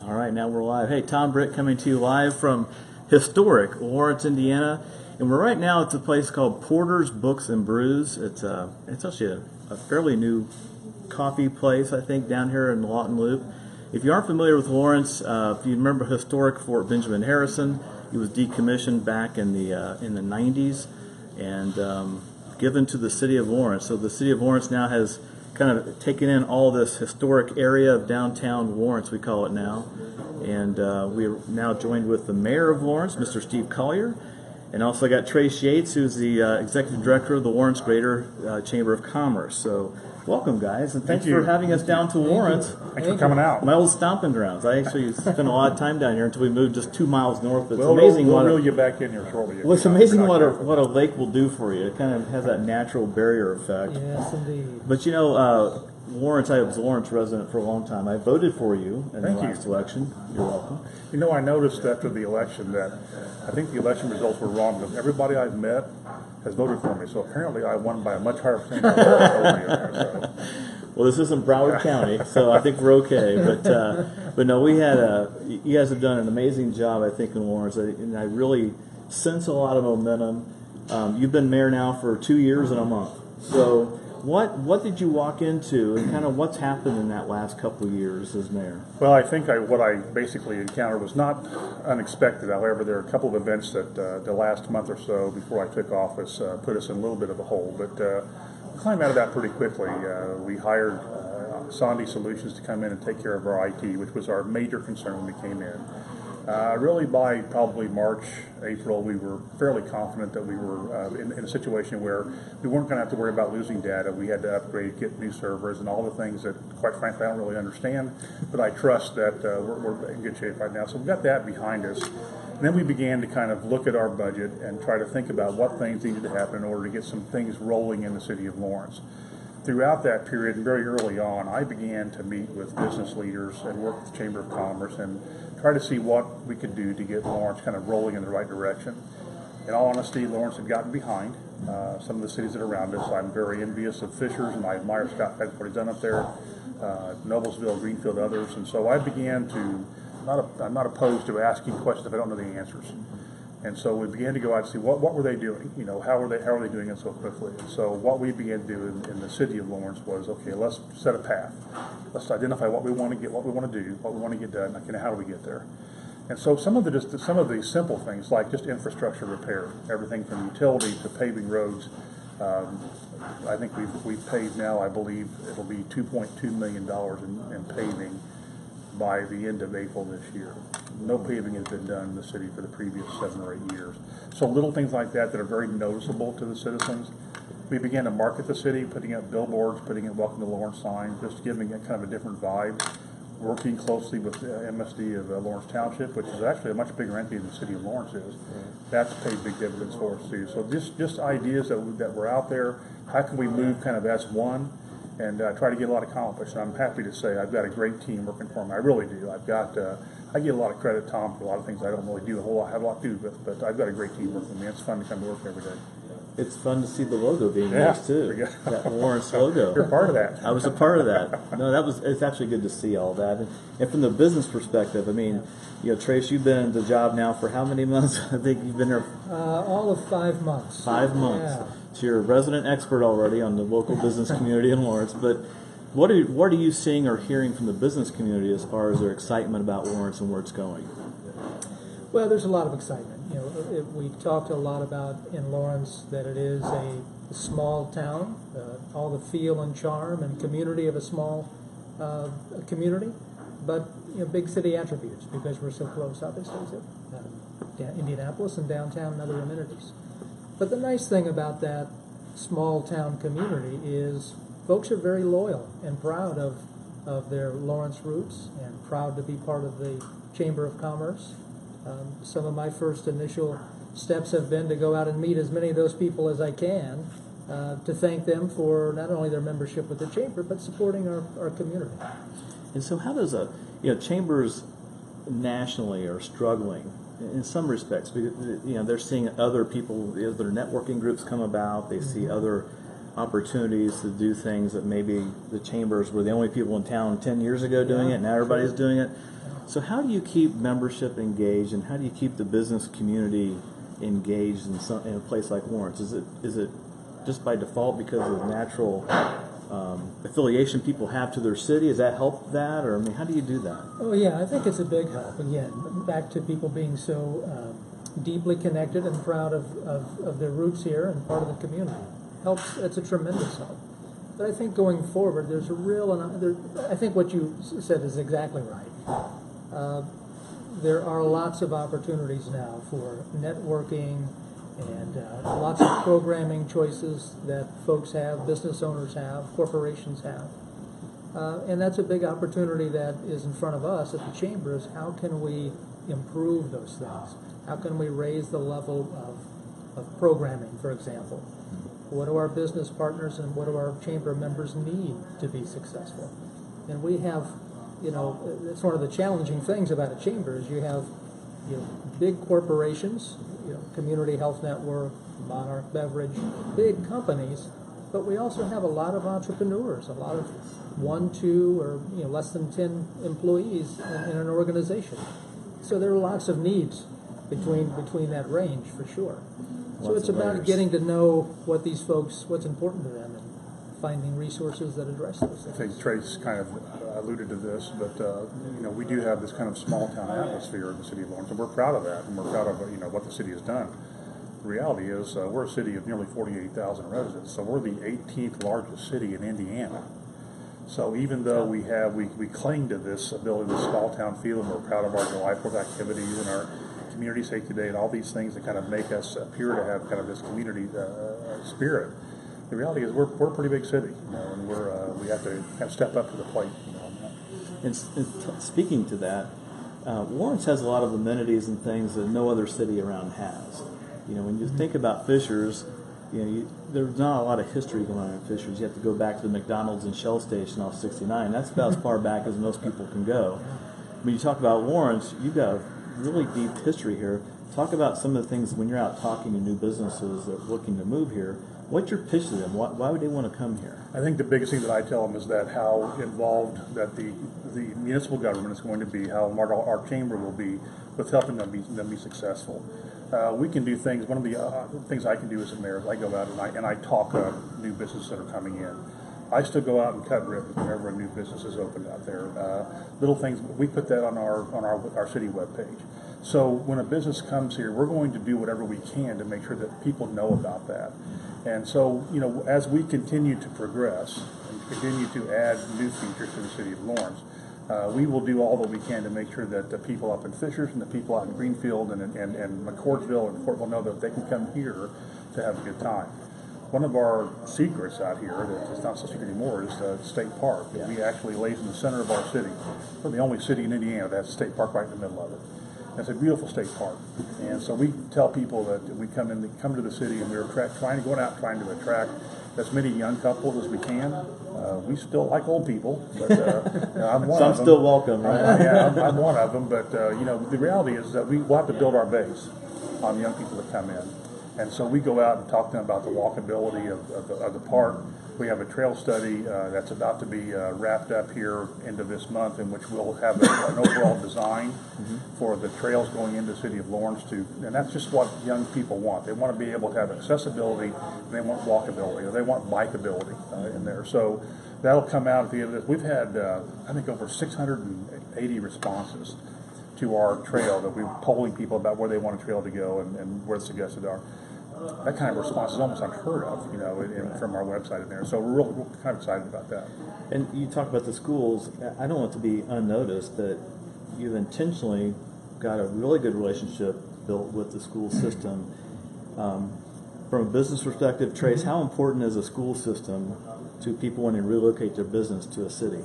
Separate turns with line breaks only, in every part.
All right, now we're live. Hey, Tom Britt coming to you live from historic Lawrence, Indiana, and we're right now at the place called Porter's Books and Brews. It's actually a fairly new coffee place, I think, down here in Lawton Loop. If you aren't familiar with Lawrence, if you remember historic Fort Benjamin Harrison, he was decommissioned back in the 90s and given to the city of Lawrence. So the city of Lawrence now has kind of taken in all this historic area of downtown Lawrence, we call it now. And we're now joined with the mayor of Lawrence, Mr. Steve Collier, and also got Trace Yates, who's the executive director of the Lawrence Greater Chamber of Commerce. So welcome, guys, and thanks for having us down to Lawrence.
Thanks for coming out.
My old stomping grounds. I actually spent a lot of time down here until we moved just 2 miles north. It's
we'll reel you back in here shortly.
Well, it's amazing what a lake will do for you. It kind of has that natural barrier effect.
Yes, indeed.
But you know, Lawrence, I was a Lawrence resident for a long time. I voted for you in the last election. You're welcome.
You know, I noticed after the election that I think the election results were wrong because everybody I've met has voted for me. So apparently I won by a much higher percentage than
Well, this isn't Broward County, so I think we're okay. But no, we had you guys have done an amazing job, I think, in Lawrence, and I really sense a lot of momentum. You've been mayor now for 2 years and a month. So what did you walk into, and kind of what's happened in that last couple of years as mayor?
Well, I think what I basically encountered was not unexpected. However, there are a couple of events that the last month or so before I took office put us in a little bit of a hole. But we climbed out of that pretty quickly. We hired Sandy Solutions to come in and take care of our IT, which was our major concern when we came in. Really, by probably March, April, we were fairly confident that we were in a situation where we weren't going to have to worry about losing data. We had to upgrade, get new servers, and all the things that, quite frankly, I don't really understand. But I trust that we're in good shape right now. So we got that behind us. And then we began to kind of look at our budget and try to think about what things needed to happen in order to get some things rolling in the city of Lawrence. Throughout that period, and very early on, I began to meet with business leaders and work with the Chamber of Commerce and try to see what we could do to get Lawrence kind of rolling in the right direction. In all honesty, Lawrence had gotten behind some of the cities that are around us. I'm very envious of Fishers, and I admire Scott Peck's what he's done up there, Noblesville, Greenfield, others. And so I began to, I'm not opposed to asking questions if I don't know the answers. And so we began to go out and see what were they doing, you know, how are they doing it so quickly. And so what we began to do in the city of Lawrence was, okay, let's set a path. Let's identify what we want to get, what we want to do, what we want to get done, like, you know, how do we get there. And so some of the simple things like just infrastructure repair, everything from utility to paving roads. I think we've paved now, I believe it'll be $2.2 million in paving by the end of April this year. No paving has been done in the city for the previous 7 or 8 years. So little things like that are very noticeable to the citizens. We began to market the city, putting up billboards, putting in Welcome to Lawrence signs, just giving it kind of a different vibe. Working closely with the MSD of Lawrence Township, which is actually a much bigger entity than the city of Lawrence is. That's paid big dividends for us too. So just ideas that were out there. How can we move kind of as one? And try to get a lot accomplished. And I'm happy to say I've got a great team working for me. I really do. I get a lot of credit, Tom, for a lot of things I don't really do have a lot to do with, but I've got a great team working with me. It's fun to come to work every day.
It's fun to see the logo being used too. That Lawrence logo.
You're part of that.
I was a part of that. No, it's actually good to see all that. And from the business perspective, I mean, you know, Trace, you've been in the job now for how many months? I think you've been there.
All of 5 months.
5 months.
Yeah.
So you're a resident expert already on the local business community in Lawrence. But what are you seeing or hearing from the business community as far as their excitement about Lawrence and where it's going?
Well, there's a lot of excitement. You know, we talked a lot about in Lawrence that it is a small town, all the feel and charm and community of a small community, but you know, big city attributes because we're so close, obviously, to Indianapolis and downtown and other amenities. But the nice thing about that small town community is folks are very loyal and proud of their Lawrence roots and proud to be part of the Chamber of Commerce. Some of my first initial steps have been to go out and meet as many of those people as I can to thank them for not only their membership with the Chamber, but supporting our community.
And so how does chambers nationally are struggling in some respects because they're seeing other people, other networking groups come about. They see other opportunities to do things that maybe the chambers were the only people in town 10 years ago doing it, and now everybody's doing it. So how do you keep membership engaged, and how do you keep the business community engaged in a place like Lawrence? Is it just by default because of natural affiliation people have to their city? Does that help that, or I mean, how do you do that?
Oh yeah, I think it's a big help. Again, back to people being so deeply connected and proud of their roots here and part of the community. Helps. It's a tremendous help. But I think going forward, there's a real, I think what you said is exactly right. There are lots of opportunities now for networking and lots of programming choices that folks have, business owners have, corporations have. And that's a big opportunity that is in front of us at the Chamber, is how can we improve those things? How can we raise the level of programming, for example? What do our business partners and what do our Chamber members need to be successful? And we have, it's one of the challenging things about a Chamber is you have, big corporations, Community Health Network, Monarch Beverage, big companies, but we also have a lot of entrepreneurs, a lot of 1, 2, or less than 10 employees in an organization. So there are lots of needs between that range for sure. So it's about getting to know what these folks, what's important to them, and finding resources that address those things.
I think Trace kind of alluded to this, but we do have this kind of small town atmosphere in the city of Lawrence, and we're proud of that, and we're proud of what the city has done. The reality is we're a city of nearly 48,000 residents, so we're the 18th largest city in Indiana. So even though we cling to this ability, this small town feel, and we're proud of our July 4th activities and our Community Safety Day and all these things that kind of make us appear to have kind of this community spirit. The reality is we're a pretty big city, and we have to kind of step up to the plate. On that.
And speaking to that, Lawrence has a lot of amenities and things that no other city around has. When you think about Fishers, there's not a lot of history going on in Fishers. You have to go back to the McDonald's and Shell station off 69. That's about as far back as most people can go. When you talk about Lawrence, you've got a really deep history here. Talk about some of the things when you're out talking to new businesses that are looking to move here. What's your pitch to them? Why would they want to come here?
I think the biggest thing that I tell them is that how involved that the municipal government is going to be, how our chamber will be with helping them be successful. We can do things. One of the things I can do as a mayor is I go out and I talk to new businesses that are coming in. I still go out and cut ribbons whenever a new business is opened out there. Little things, we put that on our city webpage. So when a business comes here, we're going to do whatever we can to make sure that people know about that. And so, as we continue to progress and continue to add new features to the city of Lawrence, we will do all that we can to make sure that the people up in Fishers and the people out in Greenfield and McCordsville and Fort will know that they can come here to have a good time. One of our secrets out here, that it's not so secret anymore, is the state park. Yeah. We actually lays in the center of our city. We're the only city in Indiana that has a state park right in the middle of it. It's a beautiful state park, and so we tell people that we come to the city, and we're trying to attract as many young couples as we can. We still like old people, but I'm one
Some
of them.
still welcome, right?
I'm one of them, but the reality is that we'll have to build our base on the young people that come in, and so we go out and talk to them about the walkability of the park. We have a trail study that's about to be wrapped up here into this month, in which we'll have an overall design for the trails going into the city of Lawrence and that's just what young people want. They want to be able to have accessibility, and they want walkability, or they want bikeability in there. So that'll come out at the end of this. We've had, I think, over 680 responses to our trail that we're polling people about where they want a trail to go and where the suggested are. That kind of response is almost unheard of, from our website in there. So we're kind of excited about that.
And you talk about the schools. I don't want it to be unnoticed that you've intentionally got a really good relationship built with the school system. From a business perspective, Trace, how important is a school system to people when they relocate their business to a city?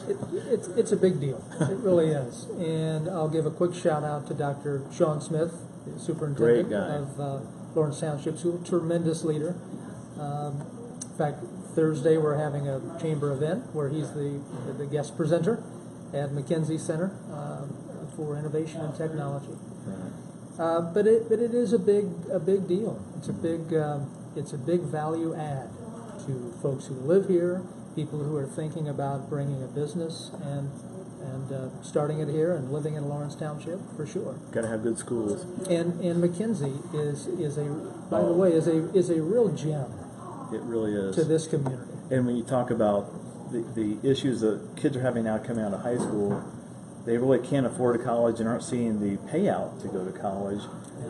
It's a big deal. It really is. And I'll give a quick shout out to Dr. Sean Smith, the superintendent of Lawrence Township School, tremendous leader. In fact, Thursday we're having a chamber event where he's the guest presenter at McKenzie Center for Innovation and Technology. But it is a big deal. It's a big it's a big value add to folks who live here, people who are thinking about bringing a business and starting it here and living in Lawrence Township, for sure.
Got to have good schools.
And McKinsey is a, by the way, is a real gem.
It really is.
To this community.
And when you talk about the issues that kids are having now coming out of high school, they really can't afford a college and aren't seeing the payout to go to college.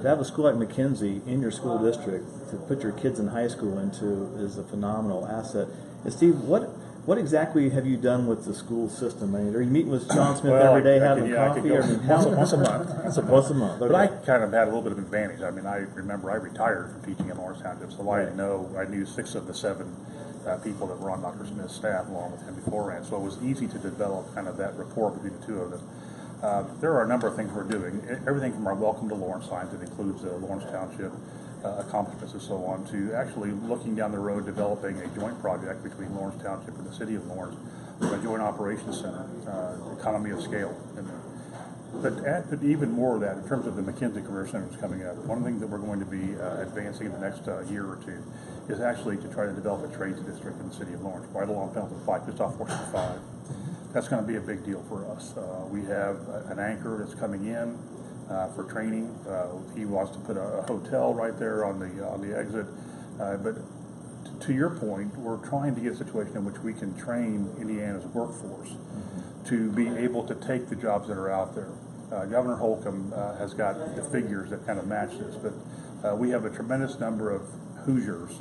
To have a school like McKinsey in your school district to put your kids in high school into is a phenomenal asset. And Steve, what exactly have you done with the school system? I mean, are you meeting with John Smith every day having coffee?
Once a month.
Once a month. Okay.
But I kind of had a little bit of advantage. I mean, I remember I retired from teaching in Lawrence Township, so I knew 6 of the 7 people that were on Dr. Smith's staff along with him beforehand. So it was easy to develop kind of that rapport between the two of them. There are a number of things we're doing. Everything from our Welcome to Lawrence signs that includes Lawrence Township accomplishments and so on, to actually looking down the road, developing a joint project between Lawrence Township and the City of Lawrence, a joint operations center, economy of scale. But even more of that, in terms of the McKinsey Career Centers coming up, one of the things that we're going to be advancing in the next year or two is actually to try to develop a trades district in the City of Lawrence, right along Pendleton Pike, just off 45. That's going to be a big deal for us. We have an anchor that's coming in for training. He wants to put a hotel right there on the exit. But to your point, we're trying to get a situation in which we can train Indiana's workforce to be able to take the jobs that are out there. Governor Holcomb has got the figures that kind of match this, but we have a tremendous number of Hoosiers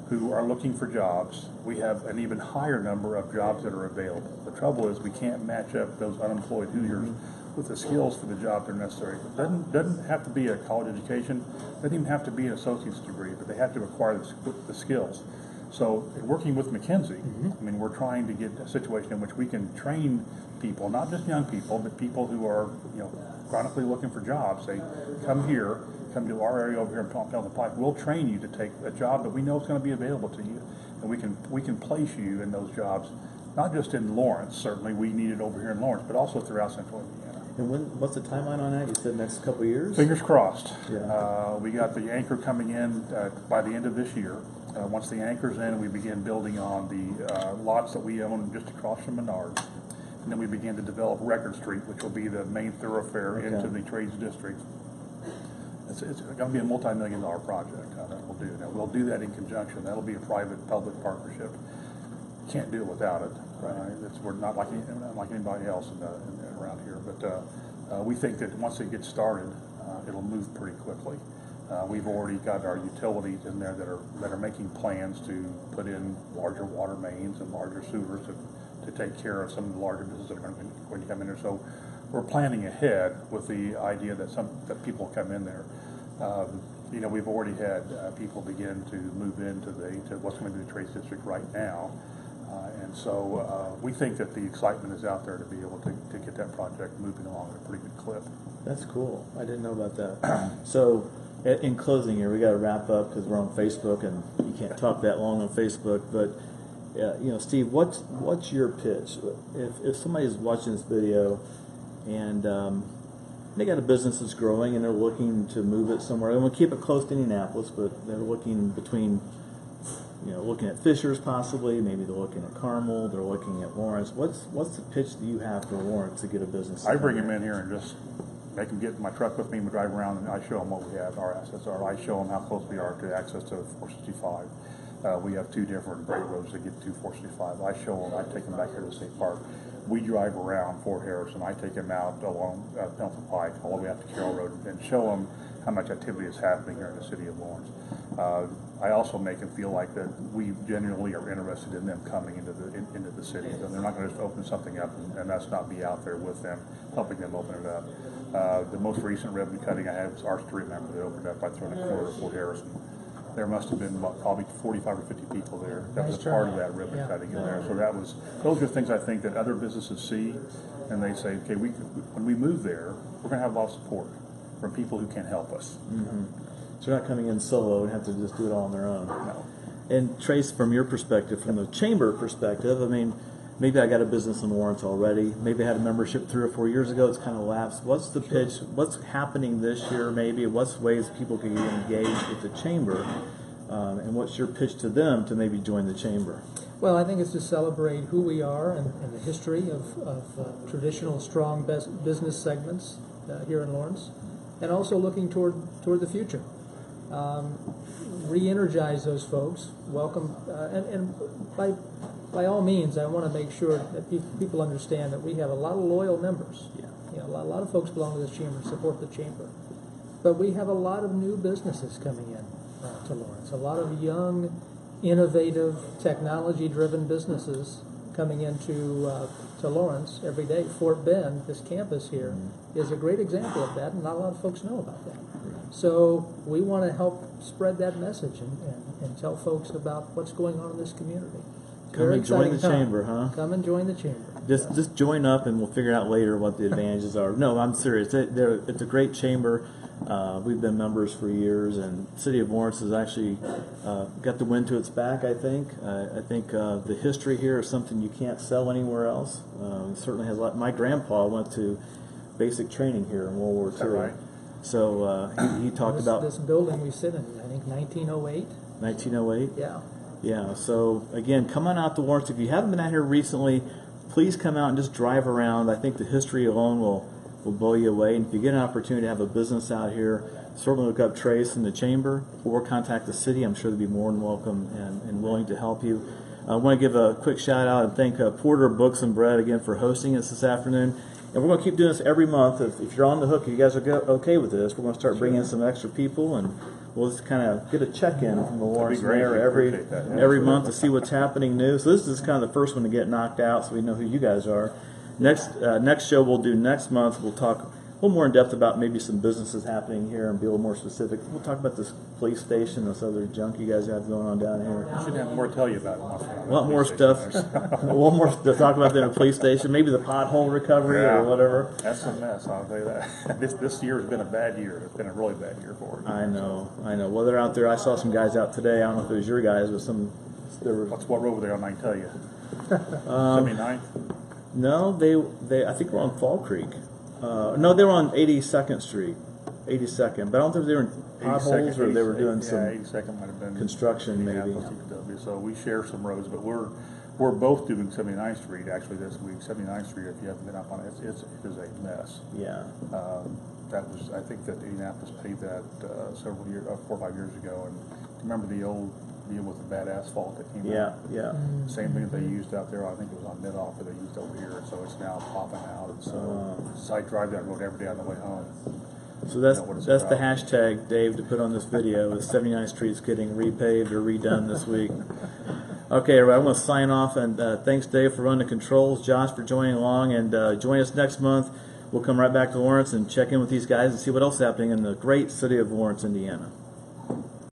who are looking for jobs. We have an even higher number of jobs that are available. The trouble is we can't match up those unemployed Hoosiers with the skills for the job that are necessary. It doesn't have to be a college education, doesn't even have to be an associate's degree, but they have to acquire the skills. So in working with McKinsey, I mean, we're trying to get a situation in which we can train people, not just young people, but people who are, chronically looking for jobs. Say, come here, come to our area over here in Pendleton Pike. We'll train you to take a job that we know is going to be available to you, and we can place you in those jobs, not just in Lawrence. Certainly, we need it over here in Lawrence, but also throughout Central Indiana.
And what's the timeline on that? You said next couple of years?
Fingers crossed.
Yeah.
We got the anchor coming in by the end of this year. Once the anchor's in, we begin building on the lots that we own just across from Menards. And then we begin to develop Record Street, which will be the main thoroughfare into the trades district. It's going to be a multi-million-dollar project that we'll do. Now, we'll do that in conjunction. That'll be a private-public partnership. Can't do it without it. We're not like anybody else around here. But we think that once it gets started, it'll move pretty quickly. We've already got our utilities in there that are making plans to put in larger water mains and larger sewers to take care of some of the larger businesses that are going to come in there. So we're planning ahead with the idea that people come in there. We've already had people begin to move into what's going to be the trades district right now. And so we think that the excitement is out there to be able to get that project moving along at a pretty good clip.
That's cool. I didn't know about that. So in closing here, we got to wrap up because we're on Facebook and you can't talk that long on Facebook. But Steve, what's your pitch? If somebody's watching this video and they got a business that's growing and they're looking to move it somewhere, and we'll keep it close to Indianapolis, but they're looking between, looking at Fishers possibly, maybe they're looking at Carmel, they're looking at Lawrence. What's the pitch that you have for Lawrence to get a business?
I bring them in here and just make them get in my truck with me and we drive around, and I show them what we have, our assets are. I show them how close we are to access to 465. We have 2 different great roads that get to 465. I show them, I take them back here to State Park. We drive around Fort Harrison. I take them out along Pendleton Pike, all the way up to Carroll Road, and show them how much activity is happening here in the city of Lawrence. I also make them feel like that we genuinely are interested in them coming into the city. And they're not going to just open something up and us not be out there with them, helping them open it up. The most recent ribbon cutting I had was our street member that opened up right through the corner of Fort Harrison. There must have been probably 45 or 50 people there. That was a part of that ribbon cutting in there. So those are things I think that other businesses see, and they say, okay, when we move there, we're going to have a lot of support from people who can help us.
Mm-hmm. So they're not coming in solo and have to just do it all on their own.
No.
And Trace, from your perspective, from the chamber perspective, I mean, maybe I got a business in Lawrence already. Maybe I had a membership 3 or 4 years ago. It's kind of lapsed. What's the pitch? What's happening this year maybe? What's ways people can get engaged with the chamber and what's your pitch to them to maybe join the chamber?
Well, I think it's to celebrate who we are and the history of traditional strong business segments here in Lawrence, and also looking toward the future. Re-energize those folks. Welcome, and by all means, I want to make sure that people understand that we have a lot of loyal members.
Yeah.
You know, a lot of folks belong to this chamber, support the chamber, but we have a lot of new businesses coming in to Lawrence. A lot of young, innovative, technology-driven businesses coming into to Lawrence every day. Fort Bend, this campus here, is a great example of that, and not a lot of folks know about that. So we want to help spread that message and tell folks about what's going on in this community.
Come and join the chamber, huh?
Come and join the chamber.
Just join up, and we'll figure out later what the advantages are. No, I'm serious. It's a great chamber. We've been members for years, and City of Lawrence has actually got the wind to its back, I think. I think the history here is something you can't sell anywhere else. It certainly has a lot. My grandpa went to basic training here in World War II.
Is that right?
So he talked about
this building we sit in, I think 1908.
1908?
Yeah.
Yeah, so again, come on out to Lawrence. If you haven't been out here recently, please come out and just drive around. I think the history alone will blow you away. And if you get an opportunity to have a business out here, certainly look up Trace in the chamber or contact the city. I'm sure they'll be more than welcome and willing to help you. I want to give a quick shout out and thank Porter Books and Bread again for hosting us this afternoon. And we're going to keep doing this every month. If you're on the hook, if you guys are okay with this, we're going to start bringing in some extra people, and we'll just kind of get a check-in from the Lawrence Mayor every month to see what's happening new. So this is kind of the first one to get knocked out, so we know who you guys are. Next show we'll do next month, we'll talk a little more in depth about maybe some businesses happening here and be a little more specific. We'll talk about this police station, this other junk you guys have going on down here.
I should have more to tell you about it.
A lot more stuff. A lot more to talk about than a police station. Maybe the pothole recovery or whatever.
That's a mess, I'll tell you that. This year has been a bad year. It's been a really bad year for it.
I know. Well, they're out there. I saw some guys out today. I don't know if it was your guys, but
What road were they on, I can tell you? 79th?
No, they I think we're on Fall Creek. No, they were on 82nd Street. 82nd. But I don't think they were in potholes or they were doing some
82nd might have been
construction maybe.
So we share some roads, but we're both doing 79th Street actually this week. 79th Street, if you haven't been up on it, it is a mess.
Yeah.
I think that Indianapolis paved that 4 or 5 years ago, and remember the old deal with the bad asphalt that came out?
Yeah.
Same thing that they used out there. I think it was on mid-off that they used over here, so it's now popping out. And so I drive that road every day on the way home.
So that's the hashtag, Dave, to put on this video is 79th Street's getting repaved or redone this week. Okay, everybody, I'm going to sign off, and thanks, Dave, for running the controls, Josh for joining along, and join us next month. We'll come right back to Lawrence and check in with these guys and see what else is happening in the great city of Lawrence, Indiana.